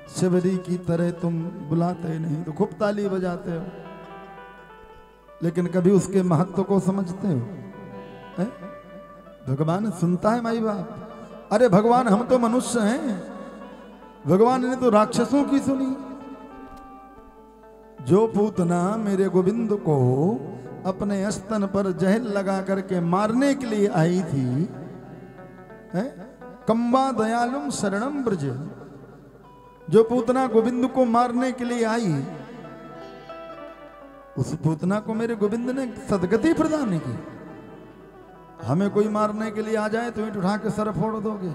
शिवरी की तरह तुम बुलाते नहीं तो खूब ताली बजाते हो, लेकिन कभी उसके महत्व को समझते हो? है? भगवान सुनता है माई बाप? अरे भगवान, हम तो मनुष्य हैं, भगवान ने तो राक्षसों की सुनी। जो पूतना मेरे गोविंद को अपने स्तन पर जहर लगा करके मारने के लिए आई थी, है? कंबा दयालुम शरणम ब्रज, जो पूतना गोविंद को मारने के लिए आई, उस पूतना को मेरे गोविंद ने सदगति प्रदान की। हमें कोई मारने के लिए आ जाए तो ईंट उठा के सर फोड़ दोगे?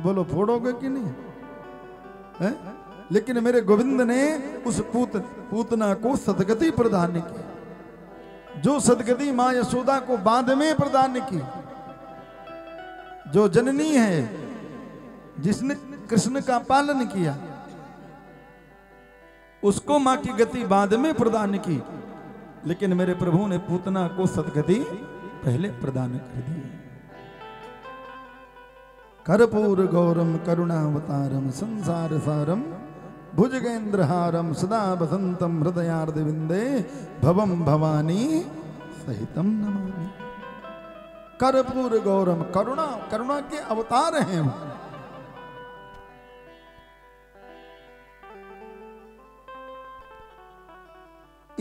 बोलो फोड़ोगे कि नहीं? है? लेकिन मेरे गोविंद ने उस पूतना को सदगति प्रदान की, जो सदगति मां यशोदा को बाद में प्रदान की। जो जननी है, जिसने कृष्ण का पालन किया, उसको मां की गति बाद में प्रदान की, लेकिन मेरे प्रभु ने पूतना को सदगति पहले प्रदान कर दी। कर्पूर गौरम करुणावतारम संसार सारम भुजगेंद्रहारम सदा वसंतम हृदयार्ध विंदे भवम भवानी सहितम नमामि। कर्पूर गौरम, करुणा, करुणा के अवतार हैं वो।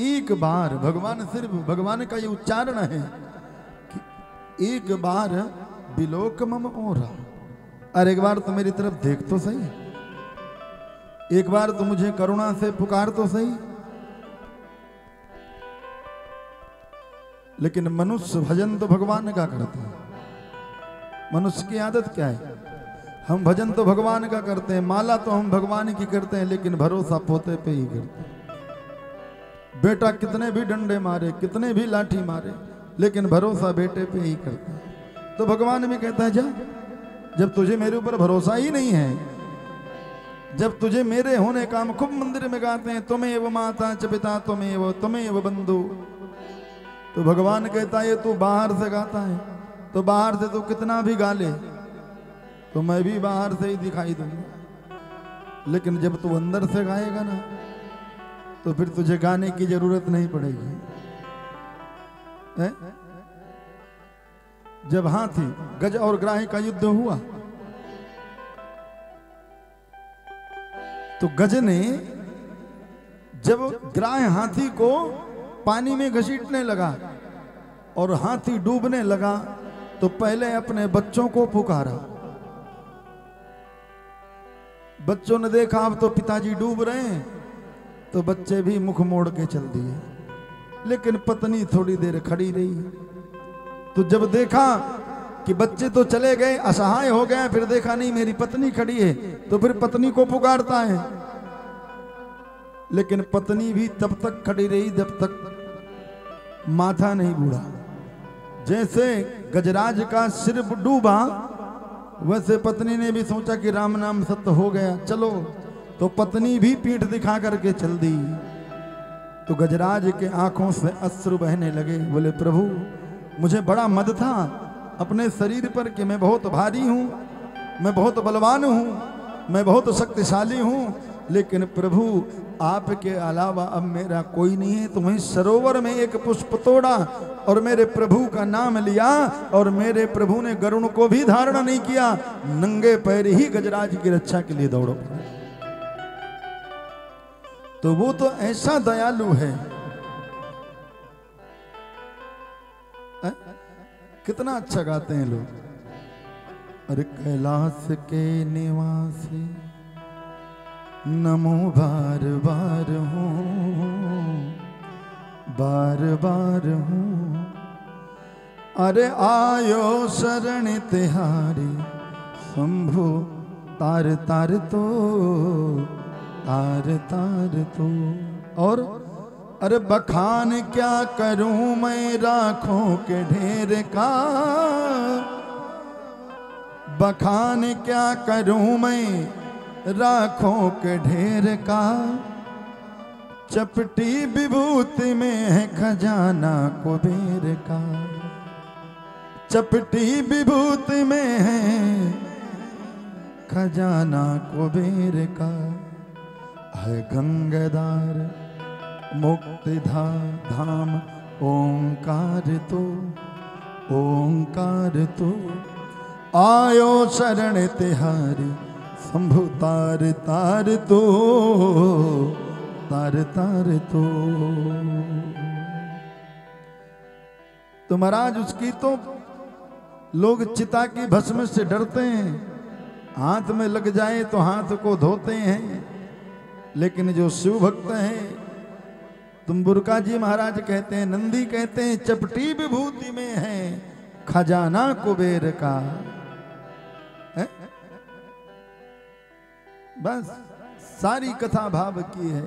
एक बार भगवान, सिर्फ भगवान का ये उच्चारण है कि एक बार बिलोक मम ओरा। अरे एक बार तो मेरी तरफ देख तो सही, एक बार तो मुझे करुणा से पुकार तो सही। लेकिन मनुष्य भजन तो भगवान का करते हैं। मनुष्य की आदत क्या है? हम भजन तो भगवान का करते हैं, माला तो हम भगवान की करते हैं, लेकिन भरोसा पोते पे ही करते हैं। बेटा कितने भी डंडे मारे, कितने भी लाठी मारे, लेकिन भरोसा बेटे पे ही करते हैं। तो भगवान भी कहता है, जा, जब तुझे मेरे ऊपर भरोसा ही नहीं है, जब तुझे मेरे होने का, हम खूब मंदिर में गाते हैं, तुम्हें माता च पिता तुम्हें बंधु, तो भगवान कहता है ये तू बाहर से गाता है, तो बाहर से तू कितना भी गा ले तो मैं भी बाहर से ही दिखाई दूंगा, लेकिन जब तू अंदर से गाएगा ना तो फिर तुझे गाने की जरूरत नहीं पड़ेगी। है? जब हाथी गज और ग्राही का युद्ध हुआ तो गज ने जब ग्राह हाथी को पानी में घसीटने लगा और हाथी डूबने लगा तो पहले अपने बच्चों को पुकारा। बच्चों ने देखा अब तो पिताजी डूब रहे हैं, तो बच्चे भी मुख मोड़ के चल दिए, लेकिन पत्नी थोड़ी देर खड़ी रही। तो जब देखा कि बच्चे तो चले गए, असहाय हो गए, फिर देखा नहीं मेरी पत्नी खड़ी है, तो फिर पत्नी को पुकारता है, लेकिन पत्नी भी तब तक खड़ी रही जब तक माथा नहीं बूढ़ा। जैसे गजराज का सिर डूबा, वैसे पत्नी ने भी सोचा कि राम नाम सत्य हो गया, चलो, तो पत्नी भी पीठ दिखा करके चल दी। तो गजराज के आंखों से अश्रु बहने लगे। बोले प्रभु, मुझे बड़ा मद था अपने शरीर पर कि मैं बहुत भारी हूं, मैं बहुत बलवान हूं, मैं बहुत शक्तिशाली हूं, लेकिन प्रभु आपके अलावा अब मेरा कोई नहीं है। तुम्हें सरोवर में एक पुष्प तोड़ा और मेरे प्रभु का नाम लिया, और मेरे प्रभु ने गरुण को भी धारण नहीं किया, नंगे पैर ही गजराज की रक्षा के लिए दौड़ो। तो वो तो ऐसा दयालु है। कितना अच्छा गाते हैं लोग। अरे कैलाश के निवासी नमो बार बार हूँ, बार बार हूँ, अरे आयो शरण तिहारी शंभु तार तार तो, तार तार तो। और अरे बखान क्या करूं मैं राखों के ढेर का, बखान क्या करूं मैं राखों के ढेर का, चपटी विभूति में है खजाना कुबेर का, चपटी विभूति में है खजाना कुबेर का है गंगाधार मुक्ति धाम ओंकार तो आयो शरण तिहारी शंभु तार तार तो महाराज उसकी तो लोग चिता की भस्म से डरते हैं, हाथ में लग जाए तो हाथ को धोते हैं, लेकिन जो शिव भक्त हैं, तुम बुरका जी महाराज कहते हैं, नंदी कहते हैं चपटी विभूति में है खजाना कुबेर का है? बस सारी कथा भाव की है।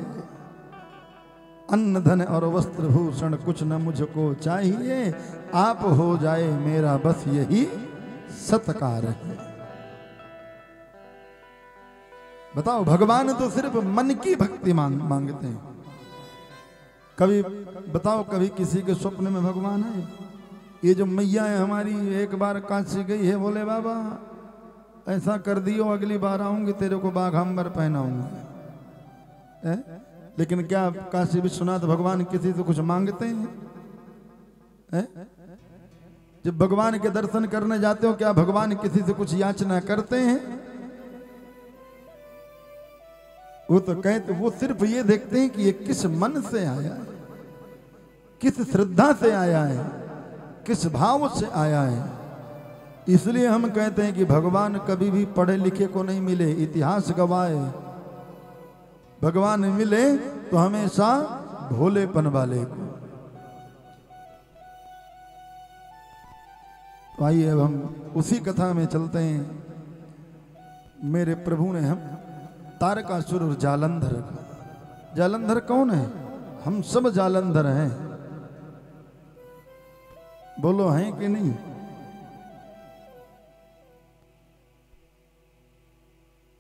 अन्न धन और वस्त्र भूषण कुछ न मुझको चाहिए, आप हो जाए मेरा बस यही सत्कार है। बताओ, भगवान तो सिर्फ मन की भक्ति मांगते हैं। कभी बताओ, कभी किसी के स्वप्न में भगवान है? ये जो मैया है हमारी, एक बार काशी गई है, बोले बाबा ऐसा कर दियो, अगली बार आऊंगी तेरे को बाघांबर पहनाऊंगी। लेकिन क्या काशी विश्वनाथ भगवान किसी से कुछ मांगते हैं? जब भगवान के दर्शन करने जाते हो, क्या भगवान किसी से कुछ याचना करते हैं? वो तो कहते, वो सिर्फ ये देखते हैं कि ये किस मन से आया है, किस श्रद्धा से आया है, किस भाव से आया है। इसलिए हम कहते हैं कि भगवान कभी भी पढ़े लिखे को नहीं मिले, इतिहास गवाए। भगवान मिले तो हमेशा भोलेपन वाले को। तो आइए अब हम उसी कथा में चलते हैं। मेरे प्रभु ने हम तारकासुर और जालंधर का, जालंधर कौन है? हम सब जालंधर हैं, बोलो हैं कि नहीं?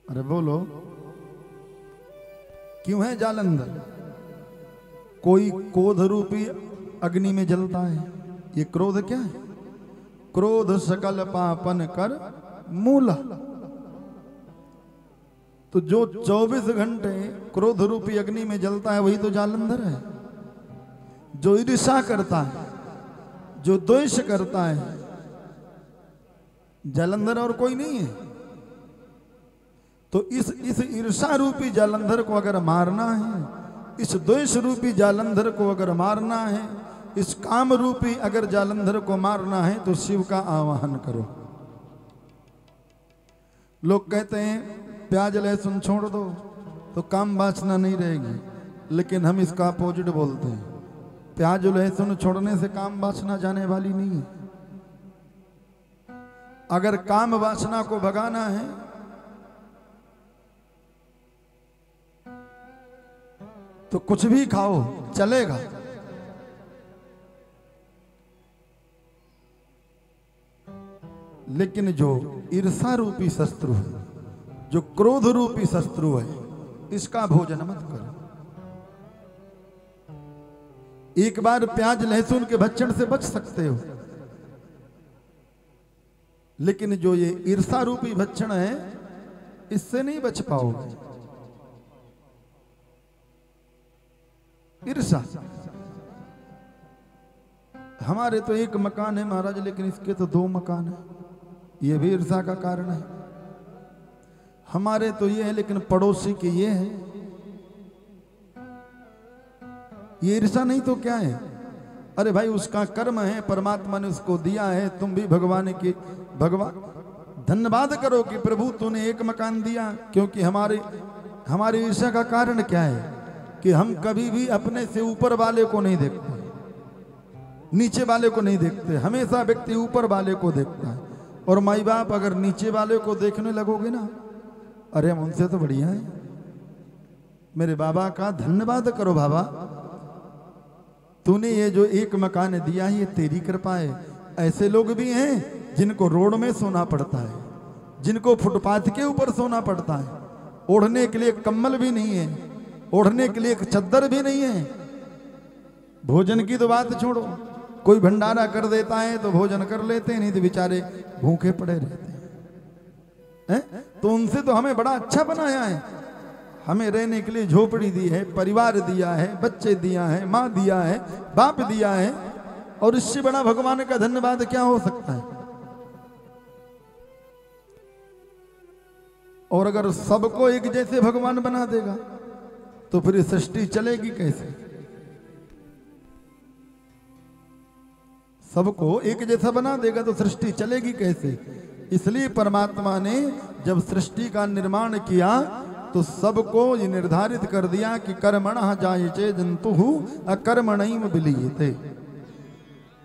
अरे बोलो, क्यों है जालंधर? कोई क्रोध रूपी अग्नि में जलता है। ये क्रोध क्या है? क्रोध सकल पापन कर मूला। तो जो 24 घंटे क्रोध रूपी अग्नि में जलता है वही तो जालंधर है। जो ईर्ष्या करता है, जो द्वेष करता है, जालंधर और कोई नहीं है। तो इस ईर्ष्या रूपी जालंधर को अगर मारना है, इस द्वेष रूपी जालंधर को अगर मारना है, इस काम रूपी अगर जालंधर को मारना है, तो शिव का आवाहन करो। लोग कहते हैं प्याज लहसुन छोड़ दो तो काम वासना नहीं रहेगी, लेकिन हम इसका अपोजिट बोलते हैं। प्याज लहसुन छोड़ने से काम वासना जाने वाली नहीं है। अगर काम वासना को भगाना है तो कुछ भी खाओ चलेगा, लेकिन जो ईर्ष्या रूपी शत्रु है, जो क्रोध रूपी शत्रु है, इसका भोजन मत करो। एक बार प्याज लहसुन के भक्षण से बच सकते हो, लेकिन जो ये ईर्ष्या रूपी भक्षण है, इससे नहीं बच पाओगे। ईर्ष्या, हमारे तो एक मकान है महाराज, लेकिन इसके तो 2 मकान है, ये भी ईर्ष्या का कारण है। हमारे तो ये है, लेकिन पड़ोसी के ये है, ये ईर्ष्या नहीं तो क्या है? अरे भाई उसका कर्म है, परमात्मा ने उसको दिया है, तुम भी भगवान धन्यवाद करो कि प्रभु तूने एक मकान दिया। क्योंकि हमारी ईर्ष्या का कारण क्या है कि हम कभी भी अपने से ऊपर वाले को नहीं देखते, नीचे वाले को नहीं देखते। हमेशा व्यक्ति ऊपर वाले को देखता है। और माई बाप अगर नीचे वाले को देखने लगोगे ना, अरे हम उनसे तो बढ़िया है, मेरे बाबा का धन्यवाद करो, बाबा तूने ये जो एक मकान दिया है ये तेरी कृपा है। ऐसे लोग भी हैं जिनको रोड में सोना पड़ता है, जिनको फुटपाथ के ऊपर सोना पड़ता है, ओढ़ने के लिए कम्बल भी नहीं है, ओढ़ने के लिए एक चद्दर भी नहीं है। भोजन की तो बात छोड़ो, कोई भंडारा कर देता है तो भोजन कर लेते हैं, नहीं तो बेचारे भूखे पड़े रहते हैं। हैं? तो उनसे तो हमें बड़ा अच्छा बनाया है, हमें रहने के लिए झोपड़ी दी है, परिवार दिया है, बच्चे दिया है, माँ दिया है, बाप दिया है, और इससे बड़ा भगवान का धन्यवाद क्या हो सकता है। और अगर सबको एक जैसे भगवान बना देगा तो फिर सृष्टि चलेगी कैसे। सबको एक जैसा बना देगा तो सृष्टि चलेगी कैसे। इसलिए परमात्मा ने जब सृष्टि का निर्माण किया तो सबको ये निर्धारित कर दिया कि कर्मणः जायते जंतुः अकर्मणैव विलीयते।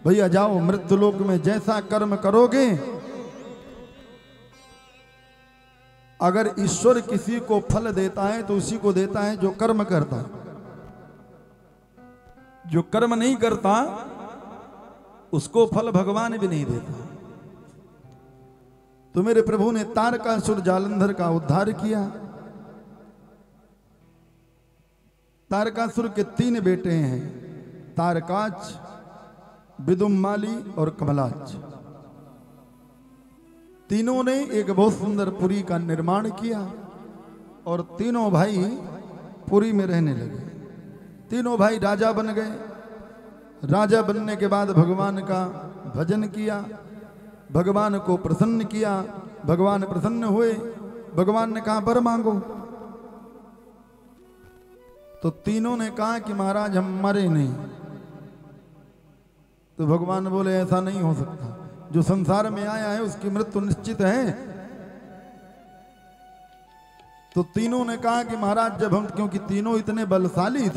भैया जाओ मृत्युलोक में जैसा कर्म करोगे, अगर ईश्वर किसी को फल देता है तो उसी को देता है जो कर्म करता है। जो कर्म नहीं करता उसको फल भगवान भी नहीं देता। तो मेरे प्रभु ने तारकासुर जालंधर का उद्धार किया। तारकासुर के 3 बेटे हैं, तारकाच, विदुम्माली और कमलाच। तीनों ने एक बहुत सुंदर पुरी का निर्माण किया और तीनों भाई पुरी में रहने लगे। तीनों भाई राजा बन गए। राजा बनने के बाद भगवान का भजन किया, भगवान को प्रसन्न किया, भगवान प्रसन्न हुए। भगवान ने कहा वर मांगो। तो तीनों ने कहा कि महाराज हम मरे नहीं। तो भगवान बोले ऐसा नहीं हो सकता, जो संसार में आया है उसकी मृत्यु निश्चित है। तो तीनों ने कहा कि महाराज जब हम, क्योंकि तीनों इतने बलशाली थे,